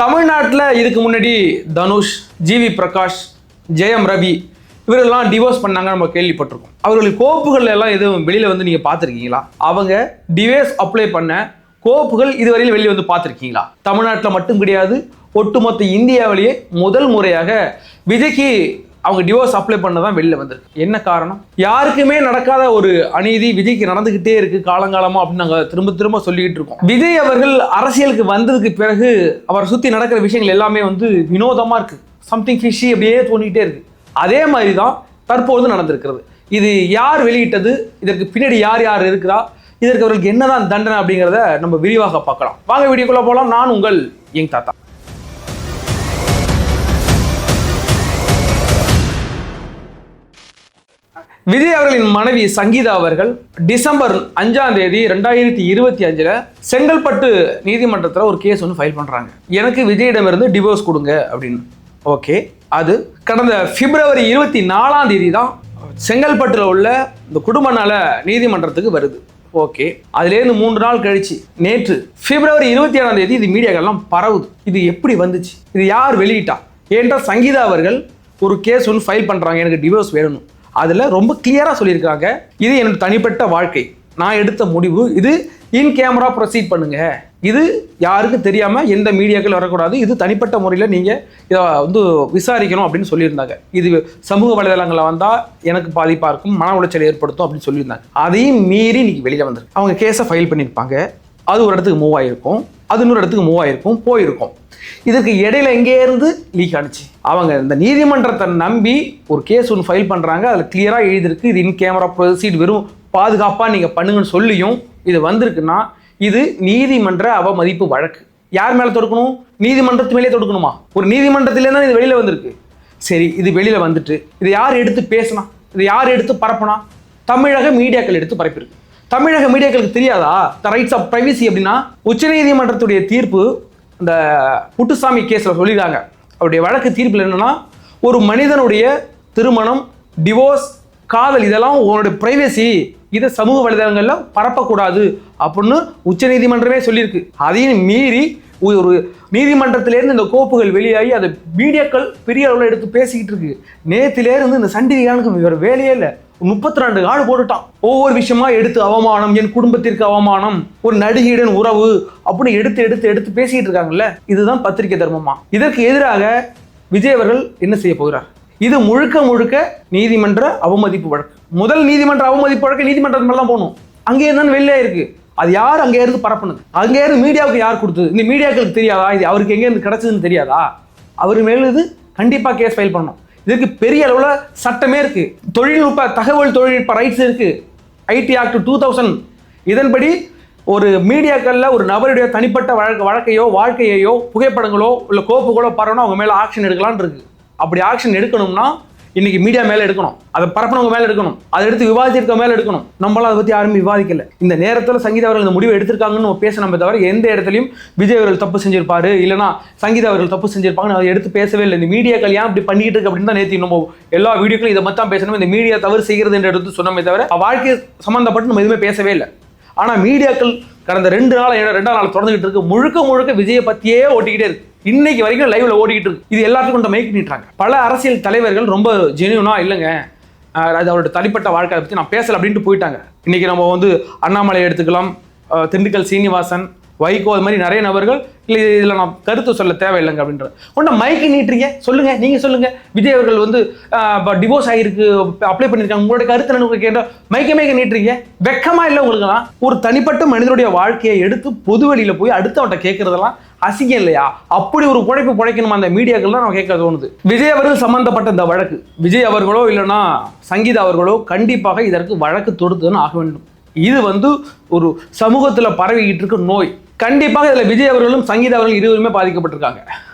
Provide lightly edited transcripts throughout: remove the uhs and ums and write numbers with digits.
தமிழ்நாட்டில் இதுக்கு முன்னாடி தனுஷ், ஜிவி பிரகாஷ், ஜெயம் ரவி இவரெல்லாம் டிவோர்ஸ் பண்ணாங்க நம்ம கேள்விப்பட்டிருக்கோம். அவர்களுக்கு கோப்புகள் எல்லாம் எதுவும் வெளியில் வந்து நீங்கள் பார்த்துருக்கீங்களா? அவங்க டிவோர்ஸ் அப்ளை பண்ண கோப்புகள் இதுவரையில் வெளியே வந்து பார்த்துருக்கீங்களா? தமிழ்நாட்டில் மட்டும் கிடையாது, ஒட்டுமொத்த இந்தியாவிலேயே முதல் முறையாக விஜய்க்கு அவங்க டிவோர்ஸ் அப்ளை பண்ணதான் வெளியில் வந்திருக்கு. என்ன காரணம்? யாருக்குமே நடக்காத ஒரு அநீதி விஜய்க்கு நடந்துகிட்டே இருக்கு காலங்காலமா அப்படின்னு நாங்கள் திரும்ப திரும்ப சொல்லிக்கிட்டு இருக்கோம். விஜய் அவர்கள் அரசியலுக்கு வந்ததுக்கு பிறகு அவரை சுற்றி நடக்கிற விஷயங்கள் எல்லாமே வந்து வினோதமா இருக்கு, சம்திங் ஃபிஷி அப்படியே தோண்டிக்கிட்டே இருக்கு. அதே மாதிரி தான் தற்போது நடந்திருக்கிறது. இது யார் வெளியிட்டது, இதற்கு பின்னாடி யார் யார் இருக்கிறா, இதற்கு அவர்களுக்கு என்னதான் தண்டனை அப்படிங்கிறத நம்ம விரிவாக பார்க்கலாம். வாங்க வீடியோக்குள்ள போகலாம். நான் உங்கள் யங் தாத்தா. விஜய் அவர்களின் மனைவி சங்கீதா அவர்கள் டிசம்பர் 5ஆம் தேதி 2025 செங்கல்பட்டு நீதிமன்றத்தில் ஒரு கேஸ் ஒன்று ஃபைல் பண்ணுறாங்க. எனக்கு விஜயிடமிருந்து டிவோர்ஸ் கொடுங்க அப்படின்னு. ஓகே, அது கடந்த பிப்ரவரி 24ஆம் தேதி தான் செங்கல்பட்டில் உள்ள இந்த குடும்ப நல நீதிமன்றத்துக்கு வருது. ஓகே, அதுலேருந்து 3 நாள் கழிச்சு நேற்று பிப்ரவரி 27ஆம் தேதி இது மீடியாக்கள்லாம் பரவுது. இது எப்படி வந்துச்சு, இது யார் வெளியிட்டா? ஏன்டா சங்கீதா அவர்கள் ஒரு கேஸ் ஒன்று ஃபைல் பண்ணுறாங்க, எனக்கு டிவோர்ஸ் வேணும். அதில் ரொம்ப கிளியராக சொல்லியிருக்காங்க, இது என்னோட தனிப்பட்ட வாழ்க்கை, நான் எடுத்த முடிவு, இது இன் கேமரா ப்ரொசீட் பண்ணுங்க, இது யாருக்கும் தெரியாமல் எந்த மீடியாக்கள் வரக்கூடாது, இது தனிப்பட்ட முறையில் நீங்கள் இதை வந்து விசாரிக்கணும் அப்படின்னு சொல்லியிருந்தாங்க. இது சமூக வலைதளங்களில் வந்தால் எனக்கு பாதிப்பாக இருக்கும், மன உளைச்சல் ஏற்படுத்தும் அப்படின்னு சொல்லியிருந்தாங்க. அதையும் மீறி இன்னைக்கு வெளியில் வந்துருக்கு. அவங்க கேஸை ஃபைல் பண்ணியிருப்பாங்க, அது ஒரு இடத்துக்கு மூவ் ஆகிருக்கும், அது இன்னொரு இடத்துக்கு மூவ் ஆகிருக்கும், போயிருக்கும். இதற்கு இடையில எங்கேருந்து லீக் ஆனிச்சு? அவங்க இந்த நீதிமன்றத்தை நம்பி ஒரு கேஸ் ஒன்று ஃபைல் பண்ணுறாங்க, அதில் கிளியராக எழுதிருக்கு, இது இன் கேமரா ப்ரொசீட், வெறும் பாதுகாப்பாக நீங்கள் பண்ணுங்கன்னு சொல்லியும் இது வந்திருக்குன்னா இது நீதிமன்ற அவமதிப்பு வழக்கு. யார் மேலே தொடுக்கணும்? நீதிமன்றத்து மேலே தொடுக்கணுமா? ஒரு நீதிமன்றத்திலே தான் இது வெளியில் வந்திருக்கு. சரி, இது வெளியில் வந்துட்டு இதை யார் எடுத்து பேசினா, இதை யார் எடுத்து பரப்புனா? தமிழக மீடியாக்கள் எடுத்து பரப்பியிருக்கு. தமிழக மீடியாக்களுக்கு தெரியாதா த ரைட்ஸ் ஆஃப் பிரைவசி அப்படின்னா? உச்சநீதிமன்றத்துடைய தீர்ப்பு இந்த புட்டுசாமி கேஸில் சொல்லியிருக்காங்க. அவருடைய வழக்கு தீர்ப்பில் என்னன்னா, ஒரு மனிதனுடைய திருமணம், டிவோர்ஸ், காதல் இதெல்லாம் உன்னோட பிரைவசி, இதை சமூக வலைதளங்களில் பரப்பக்கூடாது அப்படின்னு உச்சநீதிமன்றமே சொல்லியிருக்கு. அதையும் மீறி ஒரு நீதிமன்றத்திலேருந்து இந்த கோப்புகள் வெளியாகி அதை மீடியாக்கள் பெரிய அளவில் எடுத்து பேசிக்கிட்டு இருக்கு. நேத்திலேருந்து இந்த சண்டிகானுக்கு வேறு வேலையே இல்லை, 32 ஆடு போட்டுட்டான். ஒவ்வொரு விஷயமா எடுத்து அவமானம், என் குடும்பத்திற்கு அவமானம், ஒரு நடிகையுடன் உறவு அப்படின்னு எடுத்து எடுத்து எடுத்து பேசிக்கிட்டு இருக்காங்கல்ல. இதுதான் பத்திரிகை தர்மமா? இதற்கு எதிராக விஜய் அவர்கள் என்ன செய்ய போகிறார்? இது முழுக்க முழுக்க நீதிமன்ற அவமதிப்பு வழக்கு. முதல் நீதிமன்ற அவமதிப்பு வழக்கு நீதிமன்றத்து மேல தான் போகணும். அங்கே இருந்தாலும் வெளியே இருக்கு. அது யார் அங்கே இருந்து பரப்புனது? அங்கே இருந்து மீடியாவுக்கு யார் கொடுத்தது? இந்த மீடியாக்களுக்கு தெரியாதா? இது அவருக்கு எங்கே இருந்து கிடைச்சதுன்னு தெரியாதா? அவர் மேல இது கண்டிப்பா கேஸ் ஃபைல் பண்ணணும். இதுக்கு பெரிய அளவில் சட்டமே இருக்கு, தொழில்நுட்ப தகவல் தொழில்நுட்ப ரைட்ஸ் இருக்கு, ஐடி ஆக்ட் 2000. இதன்படி ஒரு மீடியாக்களில் ஒரு நபருடைய தனிப்பட்ட வழக்கையோ வாழ்க்கையோ புகைப்படங்களோ இல்லை கோப்புகளோ பரவணும், அவங்க மேலே ஆக்ஷன் எடுக்கலான்னு இருக்கு. அப்படி ஆக்ஷன் எடுக்கணும்னா இன்னைக்கு மீடியா மேலே எடுக்கணும், அதை பரப்பினவங்க மேலே எடுக்கணும், அதை எடுத்து விவாதிக்க மேலே எடுக்கணும். நம்மளாம் அதை பற்றி யாருமே விவாதிக்கல. இந்த நேரத்தில் சங்கீதா அவர்கள் இந்த முடிவை எடுத்திருக்காங்கன்னு நம்ம பேசணுமே தவிர எந்த இடத்துலையும் விஜய் அவர்கள் தப்பு செஞ்சிருப்பாரு இல்லைனா சங்கீதா அவர்கள் தப்பு செஞ்சிருப்பாங்கன்னு அதை எடுத்து பேசவே இல்லை. இந்த மீடியாக்கள் ஏன் இப்படி பண்ணிட்டு இருக்கு அப்படின்னு தான் நேற்று நம்ம எல்லா வீடியோக்களும் இதை மட்டும் பேசணும், இந்த மீடியா தவறு செய்கிறது என்று எடுத்து சொன்னமே தவிர வாழ்க்கை சம்மந்தப்பட்டு நம்ம எதுவுமே பேசவே இல்லை. ஆனால் மீடியாக்கள் கடந்த 2 நாள் தொடர்ந்துகிட்டு இருக்கு, முழுக்க முழுக்க விஜயை பற்றியே ஓட்டிக்கிட்டே இருக்கு. இன்னைக்கு வரைக்கும் லைவ்ல ஓடிக்கிட்டு இருக்கு. இது எல்லாத்துக்கும் கொண்டு மைக் நீட்டுறாங்க. பல அரசியல் தலைவர்கள் ரொம்ப ஜெனியூனா இல்லைங்க, அது அவரோட தனிப்பட்ட வாழ்க்கையை பற்றி நான் பேசல அப்படின்ட்டு போயிட்டாங்க. இன்னைக்கு நம்ம வந்து அண்ணாமலை எடுத்துக்கலாம், திண்டுக்கல் சீனிவாசன், வைகோ, அது மாதிரி நிறைய நபர்கள் இல்லை இதில் நான் கருத்து சொல்ல தேவையில்லைங்க அப்படின்ற ஒன்றை மைக்கு நீட்டுறீங்க. சொல்லுங்க, நீங்கள் சொல்லுங்க, விஜய் அவர்கள் வந்து டிவோர்ஸ் ஆகிருக்கு, அப்ளை பண்ணியிருக்காங்க, உங்களுடைய கருத்து எனக்கு கேட்ட மைக்க நீட்டுறீங்க. வெக்கமா இல்லை உங்களுக்குலாம்? ஒரு தனிப்பட்ட மனிதனுடைய வாழ்க்கையை எடுத்து பொது வெளியில் போய் அடுத்தவன்ட்ட கேட்கறதெல்லாம் அசிங்கம் இல்லையா? அப்படி ஒரு பிழைக்கணுமா அந்த மீடியாக்கள் தான் நம்ம கேட்க தோணுது. விஜய் அவர்கள் சம்பந்தப்பட்ட இந்த வழக்கு, விஜய் அவர்களோ இல்லைன்னா சங்கீதா அவர்களோ கண்டிப்பாக இதற்கு வழக்கு தொடுத்துன்னு ஆக வேண்டும். இது வந்து ஒரு சமூகத்தில் பரவிக்கிட்டு இருக்க நோய். கண்டிப்பாக இதில் விஜய் அவர்களும் சங்கீதா அவர்கள் இருவருமே பாதிக்கப்பட்டிருக்காங்க.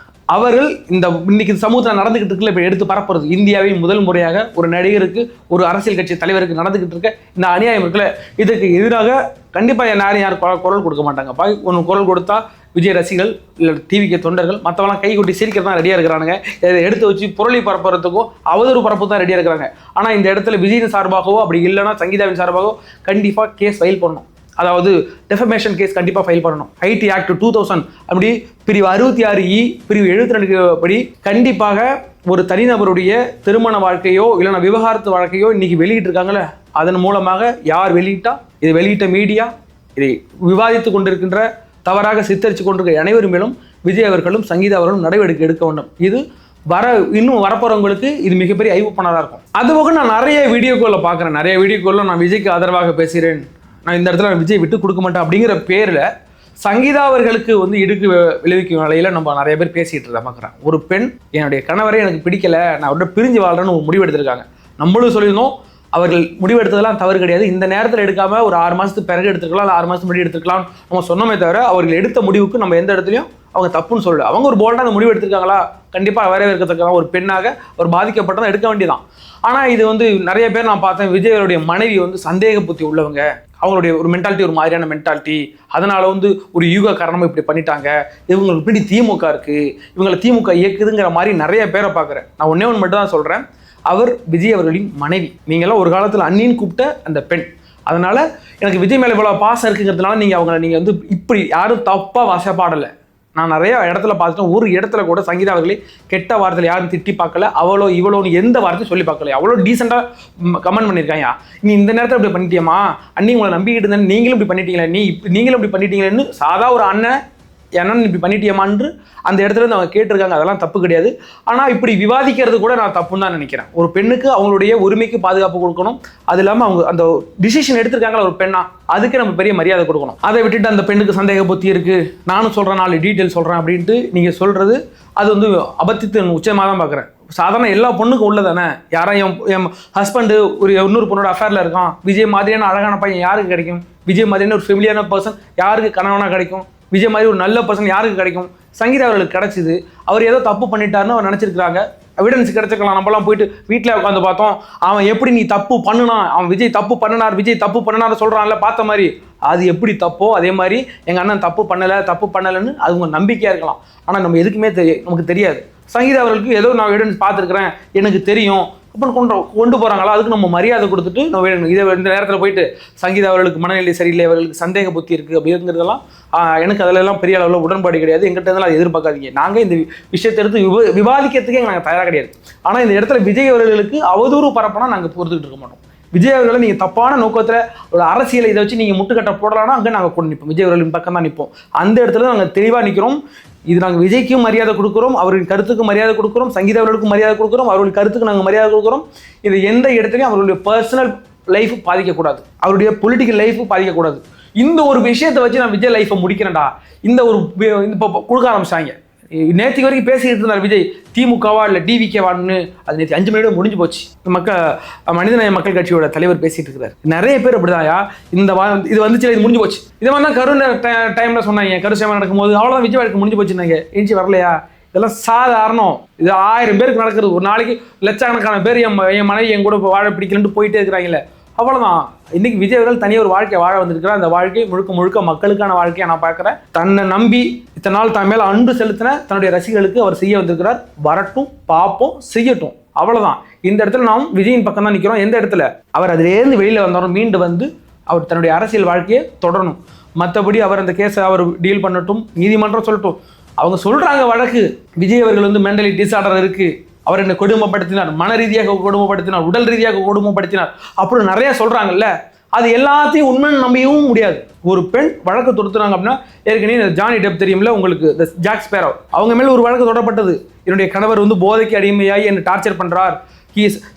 அவர்கள் இந்த இன்னைக்கு சமூகத்தில் நடந்துகிட்டு இருக்குல்ல, இப்போ எடுத்து பரப்புறது இந்தியாவில் முதல் முறையாக ஒரு நடிகருக்கு, ஒரு அரசியல் கட்சி தலைவருக்கு நடந்துகிட்டு இருக்க இந்த அநியாயம் இருக்குல்ல, இதுக்கு எதிராக கண்டிப்பாக யார் குரல் கொடுக்க மாட்டாங்கப்பா. ஒன்று குரல் கொடுத்தா விஜய் ரசிகர்கள் இல்லை டிவிக்கு தொண்டர்கள் மற்றவெல்லாம் கை கொட்டி சிரிக்கிறது தான் ரெடியாக இருக்கிறானுங்க. இதை எடுத்து வச்சு புரளி பரப்புறதுக்கோ அவதூறு பரப்பு தான் ரெடியாக இருக்கிறாங்க. ஆனால் இந்த இடத்துல விஜயின் சார்பாகவோ அப்படி இல்லைன்னா சங்கீதாவின் சார்பாகவோ கண்டிப்பாக கேஸ் ஃபைல் பண்ணணும். அதாவது டெஃபமேஷன் கேஸ் கண்டிப்பாக ஃபைல் பண்ணணும். ஐடி ஆக்ட் 2000 அப்படி பிரிவு 66E பிரிவு 72 படி கண்டிப்பாக ஒரு தனிநபருடைய திருமண வாழ்க்கையோ இல்லைன்னா விவகாரத்து வாழ்க்கையோ இன்னைக்கு வெளியிட்டு இருக்காங்களே, அதன் மூலமாக யார் வெளியிட்டா, இது வெளியிட்ட மீடியா, இதை விவாதித்து கொண்டிருக்கின்ற தவறாக சித்தரித்து கொண்டிருக்கிற அனைவரும் மேலும் விஜய் அவர்களும் சங்கீதா அவர்களும் நடவடிக்கை எடுக்க வேண்டும். இது இன்னும் வரப்போறவங்களுக்கு இது மிகப்பெரிய ஐவப்பனதாக இருக்கும். அதுபோக நான் நிறைய வீடியோக்களில் பார்க்குறேன், நிறைய வீடியோக்களில் நான் விஜய்க்கு ஆதரவாக பேசுகிறேன், நான் இந்த இடத்துல விஜய் விட்டு கொடுக்க மாட்டேன் அப்படிங்கிற பேரில் சங்கீதா அவர்களுக்கு இடுக்கு விளைவிக்கும் வேலையில் நம்ம நிறைய பேர் பேசிகிட்டு இருக்க பார்க்குறேன். ஒரு பெண் என்னுடைய கணவரை எனக்கு பிடிக்கலை, நான் அவரோட பிரிஞ்சு வாழ்றேன்னு ஒரு முடிவு எடுத்திருக்காங்க. நம்மளும் சொல்லியிருந்தோம் அவர்கள் முடிவெடுத்ததெல்லாம் தவறு கிடையாது. இந்த நேரத்தில் எடுக்காம ஒரு 6 மாதத்துக்கு பிறகு எடுத்துக்கலாம், இல்லை 6 மாதத்துக்கு முன்னாடி எடுத்துக்கலாம் நம்ம சொன்னோமே தவிர அவர்கள் எடுத்த முடிவுக்கு நம்ம எந்த இடத்துலையும் அவங்க தப்புன்னு சொல்லல. அவங்க ஒரு போல்டாக அந்த முடிவு எடுத்திருக்காங்களா, கண்டிப்பாக வரவேற்கத்தக்க ஒரு பெண்ணாக ஒரு பாதிக்கப்பட்டதான் எடுக்க வேண்டியதான். ஆனால் இது நிறைய பேர் நான் பார்த்தேன், விஜயவருடைய மனைவி சந்தேக புத்தி உள்ளவங்க, அவங்களுடைய ஒரு மென்டாலிட்டி ஒரு மாதிரியான மென்டாலிட்டி, அதனால ஒரு யூக காரணமாக இப்படி பண்ணிட்டாங்க, இவங்களுக்கு இப்படி திமுக இருக்கு, இவங்களை திமுக இயக்குதுங்கிற மாதிரி நிறைய பேரை பார்க்குறேன். நான் ஒன்னே ஒன்று மட்டும் தான் சொல்கிறேன், அவர் விஜய் அவர்களின் மனைவி. நீங்களாம் ஒரு காலத்தில் அண்ணின்னு கூப்பிட்ட அந்த பெண். அதனால எனக்கு விஜய் மேலே இவ்வளோ பாசம் இருக்குங்கிறதுனால நீங்கள் இப்படி யாரும் தப்பாக வசப்பாடலை. நான் நிறைய இடத்துல பார்த்துட்டேன், ஒரு இடத்துல கூட சங்கீதா அவர்களே கெட்ட வார்த்தையில் யாரும் திட்டி பார்க்கல, அவ்வளோ இவ்வளோன்னு எந்த வார்த்தையும் சொல்லி பார்க்கல, அவ்வளோ டீசெண்டாக கமெண்ட் பண்ணியிருக்காங்க. நீ இந்த நேரத்தில் இப்படி பண்ணிட்டியம்மா, அண்ணி உங்களை நம்பிக்கிட்டு இருந்தேன், நீங்களும் இப்படி பண்ணிட்டீங்களே, நீங்களும் இப்படி பண்ணிட்டீங்களேன்னு சாதா ஒரு அண்ணன் என்னன்னு இப்படி பண்ணிட்டியமான்னு அந்த இடத்துல இருந்து அவங்க கேட்டிருக்காங்க. அதெல்லாம் தப்பு கிடையாது. ஆனால் இப்படி விவாதிக்கிறது கூட நான் தப்புன்னு தான் நினைக்கிறேன். ஒரு பெண்ணுக்கு அவங்களுடைய உரிமைக்கு பாதுகாப்பு கொடுக்கணும். அது இல்லாமல் அவங்க அந்த டிசிஷன் எடுத்திருக்காங்களா ஒரு பெண்ணா, அதுக்கு நம்ம பெரிய மரியாதை கொடுக்கணும். அதை விட்டுட்டு அந்த பெண்ணுக்கு சந்தேக புத்தி இருக்கு, நானும் சொல்கிறேன் 4 டீட்டெயில் சொல்கிறேன் அப்படின்ட்டு நீங்கள் சொல்கிறது அது அபத்தித்து உச்சமாக தான் பார்க்குறேன். சாதாரண எல்லா பொண்ணுக்கும் உள்ளதானே. யாரும் என் ஹஸ்பண்டு இன்னொரு பொண்ணோட அஃபேரில் இருக்கான், விஜய் மாதிரியான அழகான பையன் யாருக்கு கிடைக்கும், விஜய் மாதிரியான ஒரு ஃபெமிலியான பர்சன் யாருக்கு கணவனாக கிடைக்கும், விஜய் மாதிரி ஒரு நல்ல பர்சன் யாருக்கு கிடைக்கும், சங்கீதா அவர்களுக்கு கிடைச்சிது. அவர் ஏதோ தப்பு பண்ணிட்டாருன்னு அவர் நினச்சிருக்கிறாங்க. எவிடன்ஸ் கிடைச்சிருக்கலாம். நம்மளாம் போயிட்டு வீட்டில் உட்காந்து பார்த்தோம், அவன் எப்படி நீ தப்பு பண்ணுனா, அவன் விஜய் தப்பு பண்ணினார் சொல்கிறான்ல பார்த்த மாதிரி, அது எப்படி தப்போ அதே மாதிரி எங்கள் அண்ணன் தப்பு பண்ணலைன்னு அது உங்கள் நம்பிக்கையாக இருக்கலாம். ஆனால் நம்ம எதுக்குமே நமக்கு தெரியாது. சங்கீதா அவர்களுக்கு ஏதோ நான் எவிடன்ஸ் பார்த்துருக்குறேன், எனக்கு தெரியும் அப்படின்னு கொண்டு போகிறாங்களா, அதுக்கு நம்ம மரியாதை கொடுத்துட்டு நம்ம இதை இந்த நேரத்தில் போயிட்டு சங்கீதா அவர்களுக்கு மனநிலை சரியில்லை, அவர்களுக்கு சந்தேக புத்தி இருக்குது அப்படிங்கிறதெல்லாம் எனக்கு அதிலெல்லாம் பெரிய அளவில் உடன்பாடு கிடையாது. எங்கிட்ட இருந்தாலும் அதை எதிர்பார்க்காதீங்க. நாங்கள் இந்த விஷயத்தை எடுத்து விவாதிக்கிறதுக்கே நாங்கள் தயாராக கிடையாது. ஆனால் இந்த இடத்துல விஜய் அவர்களுக்கு அவதூறு பரப்பினா நாங்கள் பொறுத்துக்கிட்டு இருக்க மாட்டோம். விஜய் அவர்களை நீங்கள் தப்பான நோக்கத்தில் ஒரு அரசியலை இதை வச்சு நீங்கள் முட்டுக்கட்டை போடலாம்னா அங்கே நாங்கள் கொண்டு நிற்போம், விஜய் அவர்களின் பக்கம் தான் நிற்போம். அந்த இடத்துல நாங்கள் தெளிவாக நிற்கிறோம். இது நாங்கள் விஜய்க்கும் மரியாதை கொடுக்குறோம், அவர்களின் கருத்துக்கு மரியாதை கொடுக்குறோம், சங்கீதா அவர்களுக்கும் மரியாதை கொடுக்குறோம், அவர்களுடைய கருத்துக்கு நாங்கள் மரியாதை கொடுக்குறோம். இது எந்த இடத்துலையும் அவர்களுடைய பர்சனல் லைஃப் பாதிக்கக்கூடாது, அவருடைய பொலிட்டிக்கல் லைஃப் பாதிக்கக்கூடாது. இந்த ஒரு விஷயத்தை வச்சு நான் விஜய் லைஃப்பை முடிக்கிறேன்டா இப்போ கொடுக்க ஆரம்பிச்சாங்க. நேற்றுக்கு வரைக்கும் பேசிக்கிட்டு இருந்தார் விஜய் திமுகவா இல்லை டிவிகேவான்னு. அது நேற்று 5 மணியோட முடிஞ்சு போச்சு. மனிதநேய மக்கள் கட்சியோட தலைவர் பேசிட்டு இருக்கிறார். நிறைய பேர் அப்படிதான்யா இது வந்துச்சு, இது முடிஞ்சு போச்சு. இதை மாதிரி தான் கரு டைம்ல சொன்னாங்க, கருசேமா நடக்கும்போது அவ்வளோதான் விஜய் வாழ்க்கை முடிஞ்சு போச்சுன்னாங்க. எஞ்சி வரலையா? இதெல்லாம் சாதாரணம். இது 1000 பேருக்கு நடக்கிறது. ஒரு நாளைக்கு லட்சக்கணக்கான பேர் என் மனைவி என் கூட வாழ பிடிக்கலன்ட்டு போயிட்டே இருக்கிறாங்களே, அவ்வளோதான். இன்னைக்கு விஜய் அவர்கள் தனியாக ஒரு வாழ்க்கை வாழ வந்திருக்கிறார். அந்த வாழ்க்கை முழுக்க மக்களுக்கான வாழ்க்கையை நான் பார்க்குறேன். தன்னை நம்பி இத்தனை நாள் தன் மேலே அன்பு செலுத்தின தன்னுடைய ரசிகர்களுக்கு அவர் செய்ய வந்திருக்கிறார். வரட்டும், பார்ப்போம், செய்யட்டும், அவ்வளோதான். இந்த இடத்துல நாம் விஜயின் பக்கம் தான் நிற்கிறோம். எந்த இடத்துல அவர் அதிலேருந்து வெளியில் வந்தாலும் மீண்டு வந்து அவர் தன்னுடைய அரசியல் வாழ்க்கையை தொடரணும். மற்றபடி அவர் அந்த கேஸை அவர் டீல் பண்ணட்டும், நீதிமன்றம் சொல்லட்டும். அவங்க சொல்கிறாங்க வழக்கு விஜய் அவர்கள் மென்டலி டிஸார்டர் இருக்குது, அவர் என்னை கொடுமைப்படுத்தினார், மன ரீதியாக கொடுமைப்படுத்தினார், உடல் ரீதியாக கொடுமைப்படுத்தினார் அப்படின்னு நிறைய சொல்கிறாங்கல்ல. அது எல்லாத்தையும் உண்மைன்னு நம்பவும் முடியாது. ஒரு பெண் வழக்கு தொடுத்துறாங்க அப்படின்னா, ஏற்கனவே ஜானி டெப் தெரியும்ல உங்களுக்கு, ஜாக் ஸ்பேரோ, அவங்க மேலே ஒரு வழக்கு தொடரப்பட்டது. என்னுடைய கணவர் போதைக்கு அடிமையாகி என்னை டார்ச்சர் பண்ணுறார்,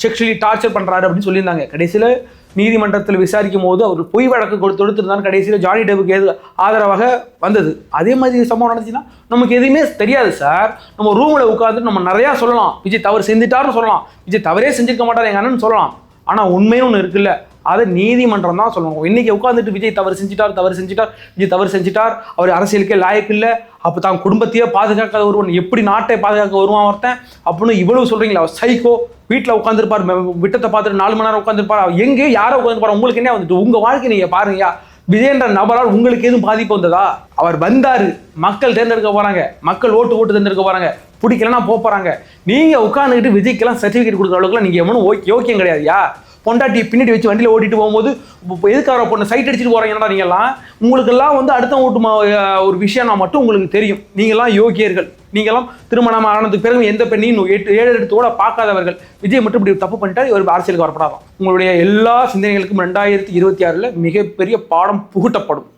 செக்ஷுவலி டார்ச்சர் பண்ணுறாரு அப்படின்னு சொல்லியிருந்தாங்க. கடைசியில் நீதிமன்றத்தில் விசாரிக்கும் போது அவர் பொய் வழக்கு தொடுத்துருந்தான்னு கடைசியில் ஜானி டெப்புக்கு ஆதரவாக வந்தது. அதே மாதிரி சம்பவம் நடந்துச்சுன்னா நமக்கு எதுவுமே தெரியாது சார். நம்ம ரூமில் உட்காந்துட்டு நம்ம நிறையா சொல்லலாம், விஜய் தவறு செஞ்சுட்டாருன்னு சொல்லலாம், விஜய் தவறே செஞ்சிருக்க மாட்டார் எங்கள் அண்ணன் சொல்லலாம். ஆனால் உண்மைன்னு ஒன்று இருக்குல்ல, அதை நீதிமன்றம் தான் சொல்லணும். இன்னைக்கு உட்காந்துட்டு விஜய் தவறு செஞ்சிட்டார், விஜய் தவறு செஞ்சிட்டார், அவர் அரசியலுக்கே லாயக்கு இல்லை, அப்போ தான் குடும்பத்தையே பாதுகாக்காத ஒருவன் எப்படி நாட்டை பாதுகாக்க வருவான் ஒருத்தன் அப்படின்னு இவ்வளவு சொல்றீங்களா? அவர் சைக்கோ, வீட்டில் உட்காந்துருப்பார், விட்டத்தை பார்த்துட்டு 4 மணி நேரம் உட்காந்துருப்பார், எங்கேயோ யாரோ உட்காந்துருப்பார். உங்களுக்கு என்ன வந்துட்டு உங்க வாழ்க்கை நீங்க பாருங்கயா. விஜயன்ற நபரால் உங்களுக்கு எதுவும் பாதிப்பு வந்ததா? அவர் வந்தாரு, மக்கள் தேர்ந்தெடுக்க போறாங்க, மக்கள் ஓட்டு தேர்ந்தெடுக்க போறாங்க, பிடிக்கலன்னா போறாங்க. நீங்க உட்காந்துக்கிட்டு விஜய்க்கெல்லாம் சர்டிஃபிகேட் கொடுக்குற அளவுக்குலாம் நீங்க எவனும் யோக்கியம் கிடையாதுயா. பொண்டாட்டி பின்னாடி வச்சு வண்டியில் ஓட்டிட்டு போகும்போது எதுக்காக பொண்ணு சைட் அடிச்சுட்டு போகிறீங்கடா நீங்கள்லாம், உங்களுக்கெல்லாம் வந்து அடுத்த ஓட்டு ஒரு விஷயம்னா மட்டும் உங்களுக்கு தெரியும். நீங்கள்லாம் யோகியர்கள், நீங்களாம் திருமணம் ஆனதுக்கு பிறகு எந்த பெண்ணையும் 7 பார்க்காதவர்கள். விஜய் மட்டும் இப்படி தப்பு பண்ணிட்டா இவர் அரசியலுக்கு வரப்படாதான். உங்களுடைய எல்லா சிந்தனைகளுக்கும் 2026 மிகப்பெரிய பாடம் புகுட்டப்படும்.